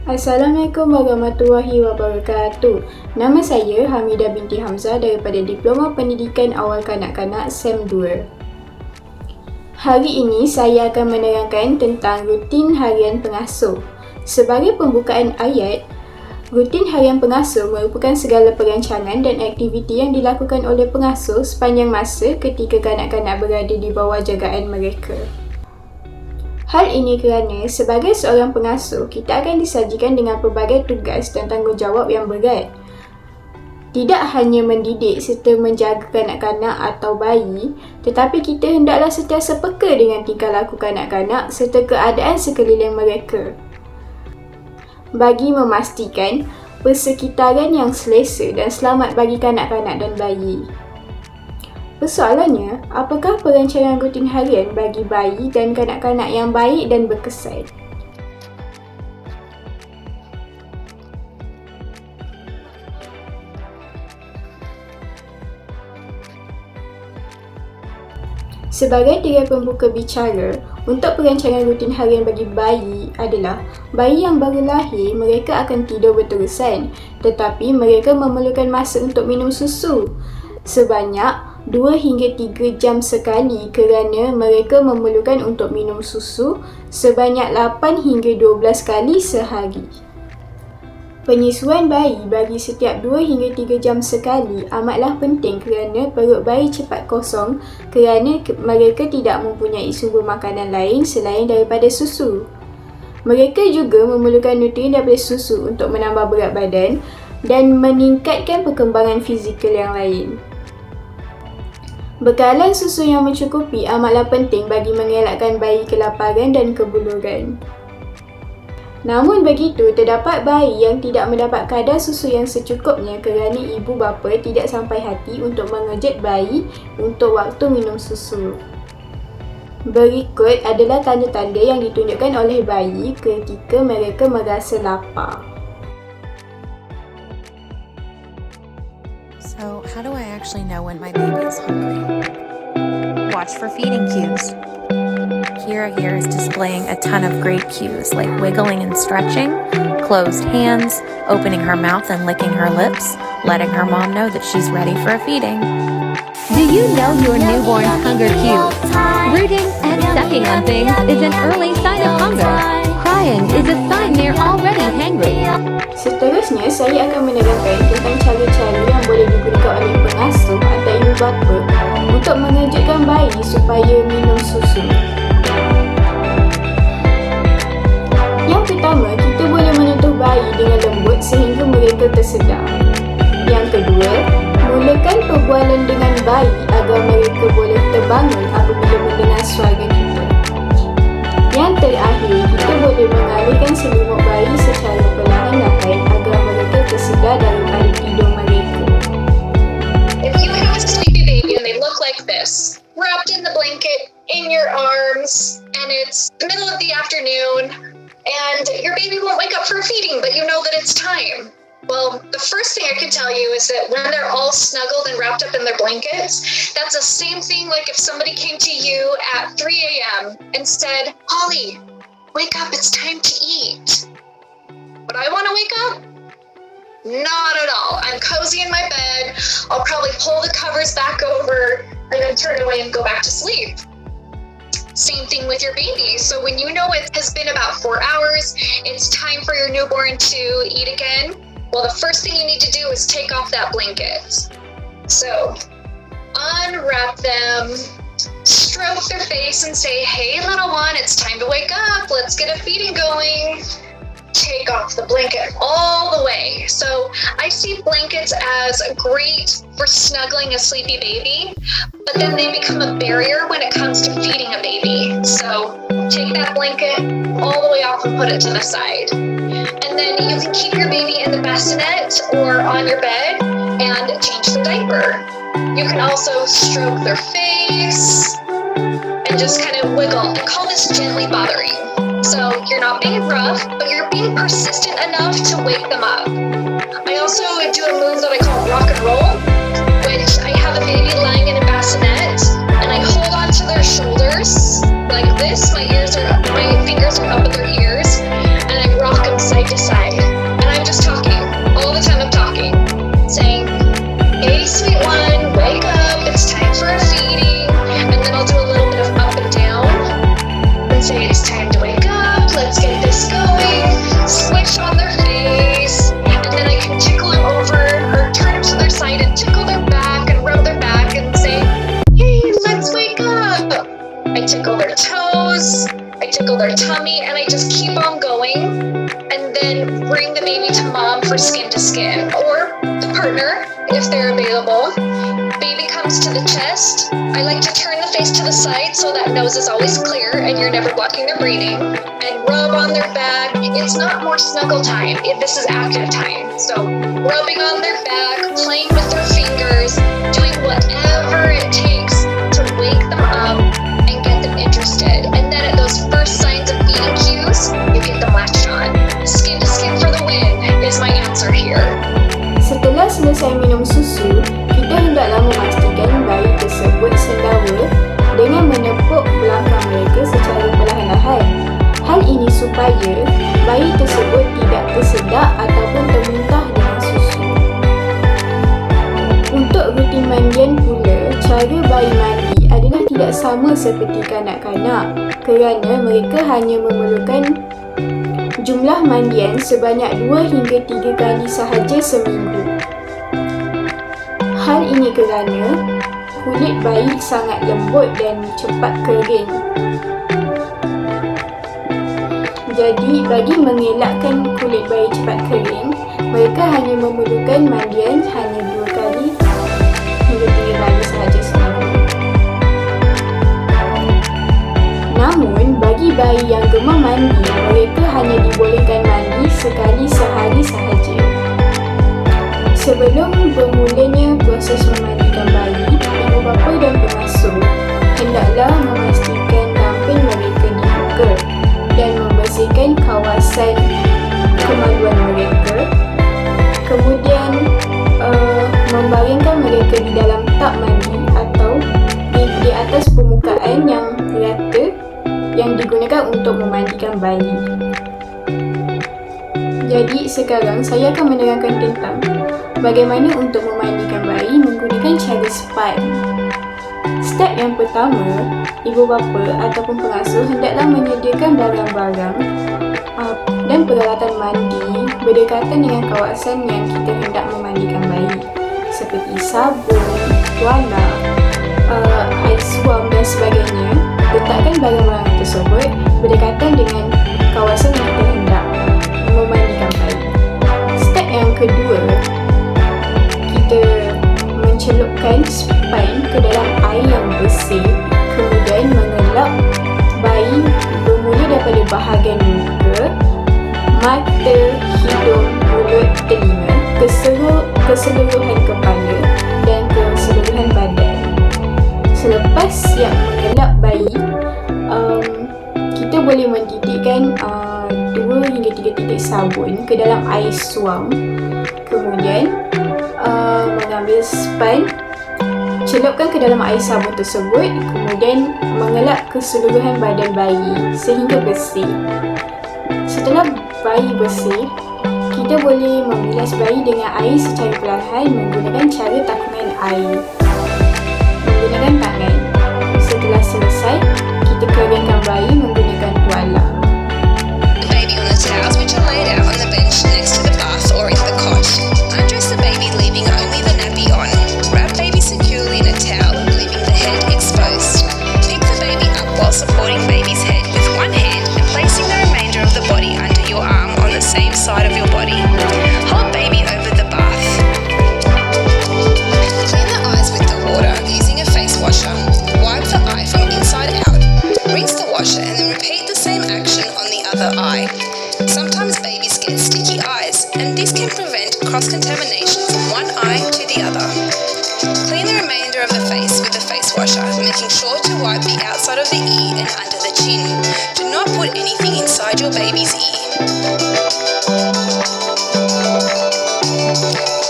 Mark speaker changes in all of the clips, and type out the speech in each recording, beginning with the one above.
Speaker 1: Assalamualaikum warahmatullahi wabarakatuh. Nama saya Hamidah binti Hamzah daripada Diploma Pendidikan Awal Kanak-Kanak SEM 2. Hari ini saya akan menerangkan tentang rutin harian pengasuh. Sebagai pembukaan ayat, rutin harian pengasuh merupakan segala perancangan dan aktiviti yang dilakukan oleh pengasuh sepanjang masa ketika kanak-kanak berada di bawah jagaan mereka. Hal ini kerana sebagai seorang pengasuh, kita akan disajikan dengan pelbagai tugas dan tanggungjawab yang berat. Tidak hanya mendidik serta menjaga kanak-kanak atau bayi, tetapi kita hendaklah sentiasa peka dengan tingkah laku kanak-kanak serta keadaan sekeliling mereka, bagi memastikan persekitaran yang selesa dan selamat bagi kanak-kanak dan bayi. Persoalannya, apakah perancangan rutin harian bagi bayi dan kanak-kanak yang baik dan berkesan? Sebagai tirai pembuka bicara, untuk perancangan rutin harian bagi bayi adalah bayi yang baru lahir, mereka akan tidur berterusan, tetapi mereka memerlukan masa untuk minum susu sebanyak 2 hingga 3 jam sekali kerana mereka memerlukan untuk minum susu sebanyak 8 hingga 12 kali sehari. Penyusuan bayi bagi setiap 2 hingga 3 jam sekali amatlah penting kerana perut bayi cepat kosong kerana mereka tidak mempunyai sumber makanan lain selain daripada susu. Mereka juga memerlukan nutrien daripada susu untuk menambah berat badan dan meningkatkan perkembangan fizikal yang lain. Bekalan susu yang mencukupi amatlah penting bagi mengelakkan bayi kelaparan dan kebuluran. Namun begitu, terdapat bayi yang tidak mendapat kadar susu yang secukupnya kerana ibu bapa tidak sampai hati untuk mengejut bayi untuk waktu minum susu. Berikut adalah tanda-tanda yang ditunjukkan oleh bayi ketika mereka merasa lapar.
Speaker 2: So, how do I actually know when my baby is hungry? Watch for feeding cues. Kira here is displaying a ton of great cues like wiggling and stretching, closed hands, opening her mouth and licking her lips, letting her mom know that she's ready for a feeding.
Speaker 3: Do you know your newborn's hunger cues? Rooting and sucking on things is an early sign of hunger. Crying is a sign they're already hangry.
Speaker 1: Seterusnya, saya akan menerangkan tentang cara-cara yang boleh digunakan oleh pengasuh atau ibu bapa untuk mengejutkan bayi supaya minum susu. Yang pertama, kita boleh menyentuh bayi dengan lembut sehingga mereka tersedar. Yang kedua, mulakan perbualan dengan bayi agar mereka boleh terbangun apabila mendengar suara kita. Yang terakhir, kita boleh mengalihkan selimut bayi secara perlahan-lahan agar mereka tersedar daripada tidur mereka.
Speaker 4: If you have a sleepy baby and they look like this, wrapped in the blanket in your arms, and it's the middle of the afternoon, and your baby won't wake up for feeding, but you know that it's time. Well, the first thing I can tell you is that when they're all snuggled and wrapped up in their blankets, that's the same thing like if somebody came to you at 3 a.m. and said, "Holly, wake up, it's time to eat." Would I want to wake up? Not at all. I'm cozy in my bed. I'll probably pull the covers back over and then turn away and go back to sleep. Same thing with your baby. So when you know it has been about 4 hours, it's time for your newborn to eat again. Well, the first thing you need to do is take off that blanket. So, unwrap them, stroke their face and say, "Hey little one, it's time to wake up. Let's get a feeding going." Take off the blanket all the way. So, I see blankets as great for snuggling a sleepy baby, but then they become a barrier when it comes to feeding a baby. So, take that blanket all the way off and put it to the side. And then you can keep your baby in the bassinet or on your bed and change the diaper. You can also stroke their face and just kind of wiggle and call this gently bothering. So you're not being rough, but you're being persistent enough to wake them up. I also do a move that I call rock and roll, which I have a baby lying in a bassinet and I hold onto their shoulders like this. My fingers are up at their ears and I rock them side to side. nose, I tickle their tummy, and I just keep on going, and then bring the baby to mom for skin to skin, or the partner if they're available. Baby comes to the chest. I like to turn the face to the side so that nose is always clear and you're never blocking their breathing, and rub on their back. It's not more snuggle time. This is active time. So rubbing on their back, playing with their fingers, doing whatever it takes to wake them up and get them interested. And then at those first signs of feeding cues, you get them latched on. Skin to skin for the win is my answer here.
Speaker 1: Setelah selesai minum susu, kita hendaklah memastikan bayi tersebut sendawa dengan menepuk belakang mereka secara perlahan-lahan. Hal ini supaya bayi tersebut tidak tersedak ataupun termuntah dengan susu. Untuk rutin mandian pula, cara bayi mandi adalah tidak sama seperti kanak-kanak kerana mereka hanya memerlukan jumlah mandian sebanyak 2 hingga 3 kali sahaja seminggu. Hal ini kerana kulit bayi sangat lembut dan cepat kering. Jadi, bagi mengelakkan kulit bayi cepat kering, mereka hanya memerlukan mandian hanya 2 kali hingga 3 kali sahaja seminggu. Namun, bagi bayi yang gemar mandi, mereka hanya dibolehkan mandi sekali sehari sahaja. Sebelum bermulanya proses memandikan bayi, ibu bapa dan pengasuh hendaklah memastikan damping mereka dibuka dan membersihkan kawasan kemaluan mereka. Kemudian, membaringkan mereka di dalam tub mandi atau di atas permukaan yang rata yang digunakan untuk memandikan bayi. Jadi sekarang saya akan menerangkan tentang bagaimana untuk memandikan bayi menggunakan cara span. Step yang pertama, ibu bapa ataupun pengasuh hendaklah menyediakan barang-barang dan peralatan mandi berdekatan dengan kawasan yang kita hendak memandikan bayi, seperti sabun, tuala, air suam dan sebagainya. Letakkan barang-barang tersebut berdekatan dengan kawasan yang kita hendak memandikan bayi. Step yang kedua, kita mencelupkan span ke dalam air yang bersih, kemudian mengelap bayi bermula daripada bahagian muka, mata, hidung, mulut, telinga, keseluruhan kepala dan keseluruhan badan. Selepas siap mengelap bayi, kita boleh mentitikkan 2 hingga 3 titik sabun ke dalam air suam. Kemudian mengambil span, celupkan ke dalam air sabun tersebut, kemudian mengelap keseluruhan badan bayi sehingga bersih. Setelah bayi bersih, kita boleh membilas bayi dengan air secara perlahan menggunakan cara takungan air menggunakan tangan. Setelah selesai, kita keringkan bayi menggunakan tuala.
Speaker 5: Baby on the towels which are laid out on the bench next to the bath or in the cot. Undress the baby leaving only the nappy on. Wrap baby securely in a towel, leaving the head exposed. Pick the baby up while supporting baby's head with one hand and placing the remainder of the body under your arm on the same side of your body. Hold baby over the bath. Clean the eyes with the water using a face washer. Wipe the eye from inside out. Rinse the washer and then repeat the same action on the other eye. Sometimes babies get sticky eyes, and this can prevent cross-contamination from one eye to the other. Clean the remainder of the face with the face washer, making sure to wipe the outside of the ear and under the chin. Do not put anything inside your baby's ear.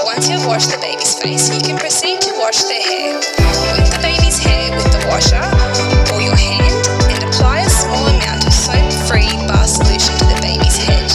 Speaker 5: Once you have washed the baby's face, you can proceed to wash their hair. Wet the baby's hair with the washer or your hand and apply a small amount of soap-free bar solution to the baby's head.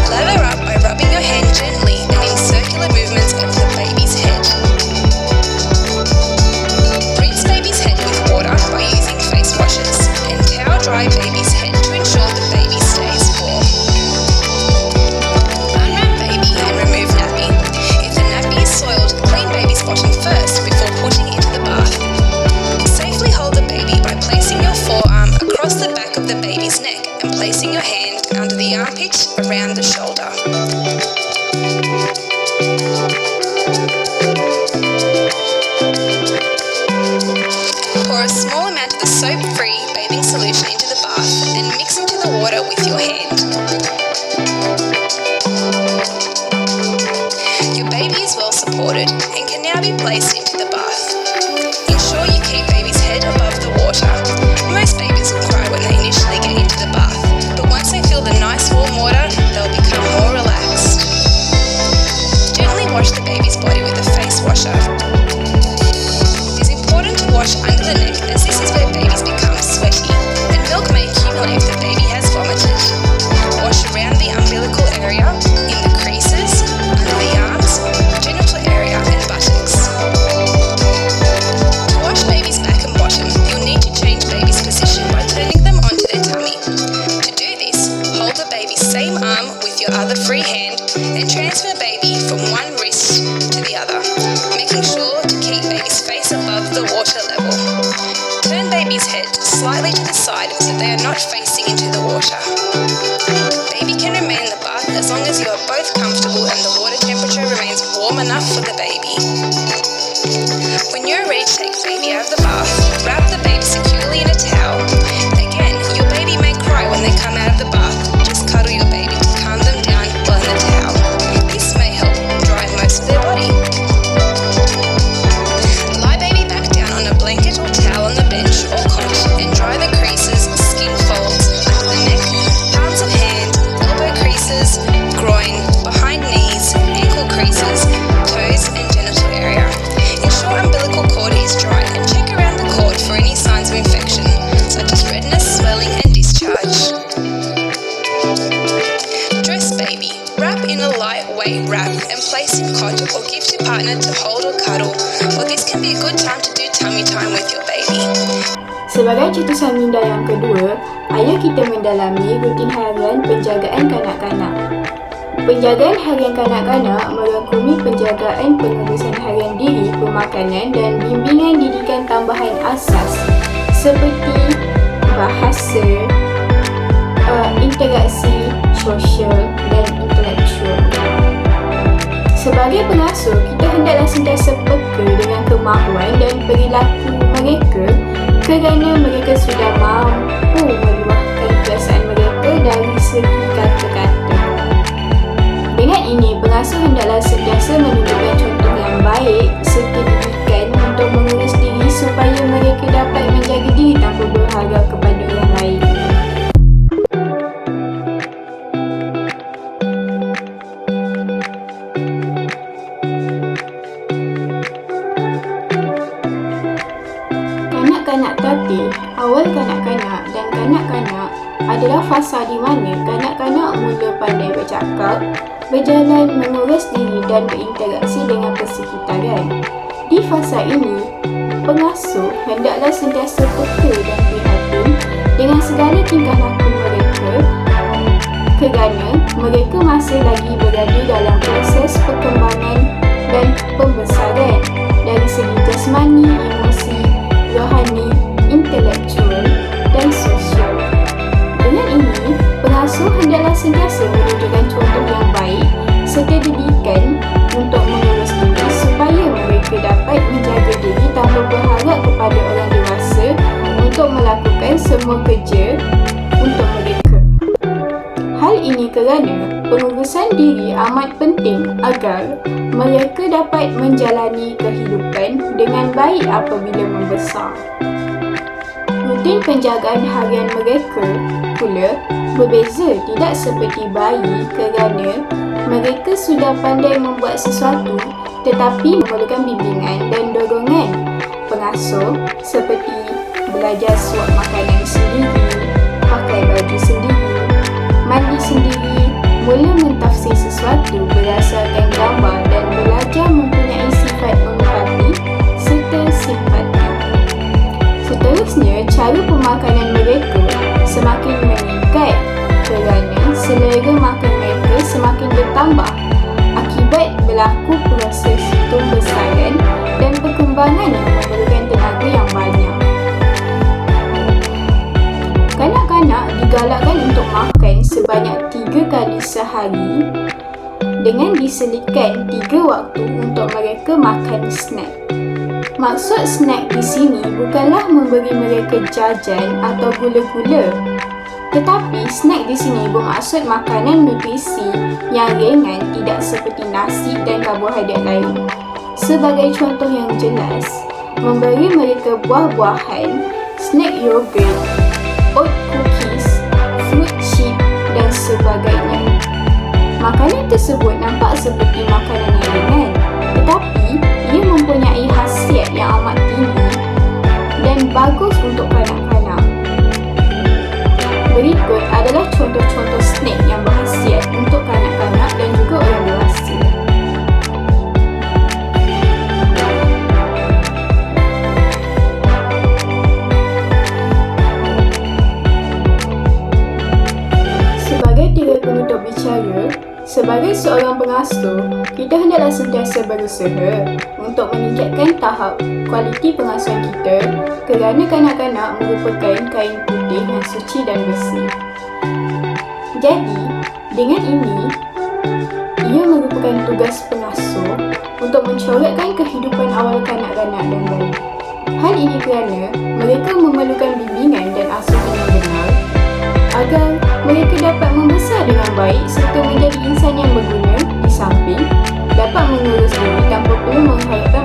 Speaker 5: Lather up by rubbing your hand gently and in circular movements over the baby's head. Rinse baby's head with water by using face washers and towel dry baby's head to ensure the baby stays warm. Unwrap baby and remove nappy. If the nappy is soiled, clean baby's bottom first before putting into the bath. Safely hold the baby by placing your forearm across the back Pour a small amount of the soap-free bathing solution into the bath and mix into the water with your hand. Your baby is well supported and can now be placed into the bath. Ensure you keep baby's head above the water. Most babies will cry when they initially get into the bath, but once they feel the nice warm water, they'll become more relaxed. Gently wash the baby's body with a face washer. It's important to wash under the neck as this is where babies become sweaty and milk may accumulate if the baby has vomited. Wash around the umbilical area, in the creases, under the arms, genital area and buttocks. To wash baby's back and bottom, you'll need to change baby's position by turning them onto their tummy. To do this, hold the baby's same arm with your other free hand and transfer baby from one wrist to the other, making sure to keep baby's face above the water level. Turn baby's head slightly to the side so they are not facing into the water. Baby can remain in the bath as long as you are both comfortable and the water temperature remains warm enough for the baby. When you are ready to take baby out of the bath, wrap the baby securely in a towel. Again, your baby may cry when they come out of the bath. Just cuddle your baby to calm them down while in the towel. This may help dry most of their body. Lie baby back down on a blanket or towel on the bench or cot and dry the creases, skin folds, under the neck, palms of hand, elbow creases, groin, behind knees, ankle creases, toes and genital area. Ensure umbilical cord is dry and check around the cord for any signs of infection, such as redness, swelling and discharge. Dress baby. Wrap in a lightweight wrap and place in cot or give to partner to hold or cuddle, or this can be a good time to do tummy time with your baby.
Speaker 1: Sebagai cetusan minda yang kedua, ayah kita mendalami rutin harian penjagaan kanak-kanak. Penjagaan harian kanak-kanak merangkumi penjagaan pengurusan harian diri, pemakanan dan bimbingan didikan tambahan asas seperti bahasa, interaksi sosial dan intelektual. Sebagai pengasuh, kita hendaklah sentiasa peka dengan kemahuan dan perilaku mereka kerana mereka sudah mampu meluahkan perasaan mereka dari segi kata-kata. Dengan ini, pengasuh hendaklah sentiasa menunjukkan contoh yang baik serta didikan untuk mengurus diri supaya mereka dapat menjaga diri tanpa berharap kepada orang lain. Kanak-kanak tatih, awal kanak-kanak dan kanak-kanak adalah fasa di mana kanak-kanak mula pandai bercakap, berjalan, mengurus diri dan berinteraksi dengan persekitaran. Di fasa ini, pengasuh hendaklah sentiasa peka dan prihatin dengan segala tingkah laku mereka kerana mereka masih lagi berada dalam proses perkembangan dan pembesaran dari segi jasmani, emosi, rohani, intelektual dan sosial. Dengan ini, pengasuh hendaklah sentiasa menunjukkan contoh yang baik serta didikan untuk mengurus diri supaya mereka dapat menjaga diri tanpa berharap kepada orang dewasa untuk melakukan semua kerja untuk mereka. Hal ini kerana pengurusan diri amat penting agar mereka dapat menjalani kehidupan dengan baik apabila membesar. Rutin penjagaan harian mereka pula berbeza tidak seperti bayi kerana mereka sudah pandai membuat sesuatu tetapi memerlukan bimbingan dan dorongan pengasuh seperti belajar suap makanan sendiri, pakai baju sendiri, mandi sendiri, mula mentafsir sesuatu berdasarkan gambar dan belajar mempunyai sifat empati serta simpati. Seterusnya, cara pemakanan mereka semakin meningkat kerana selera makan mereka semakin bertambah akibat berlaku proses pembesaran dan perkembangan yang memerlukan tenaga yang banyak. Kanak-kanak digalakkan untuk makan sebanyak 3 kali sehari dengan diselitkan 3 waktu untuk mereka makan snack. Maksud snack di sini bukanlah memberi mereka jajan atau gula-gula. Tetapi snack di sini bermaksud makanan nutrisi yang ringan, tidak seperti nasi dan karbohidrat lain. Sebagai contoh yang jelas, memberi mereka buah-buahan, snack yogurt, oat cookies, fruit chip dan sebagainya. Makanan tersebut nampak seperti makanan yang ringan, tetapi ia mempunyai khasiat yang amat tinggi dan bagus untuk kanak-kanak. Berikut adalah contoh-contoh snack yang berkhasiat untuk kanak-kanak dan juga orang dewasa. Sebagai tiga penutup bicara, sebagai seorang pengasuh, kita hendaklah sentiasa berusaha untuk meningkatkan tahap kualiti pengasuhan kita kerana kanak-kanak merupakan kain putih yang suci dan bersih. Jadi, dengan ini, ia merupakan tugas pengasuh untuk mencorakkan kehidupan awal kanak-kanak dan bayi. Hal ini kerana mereka memerlukan bimbingan dan asuhan yang benar agar mereka dapat membesar dengan baik serta menjadi insan yang berguna, di samping dapat mengurus diri tanpa perlu mengharapkan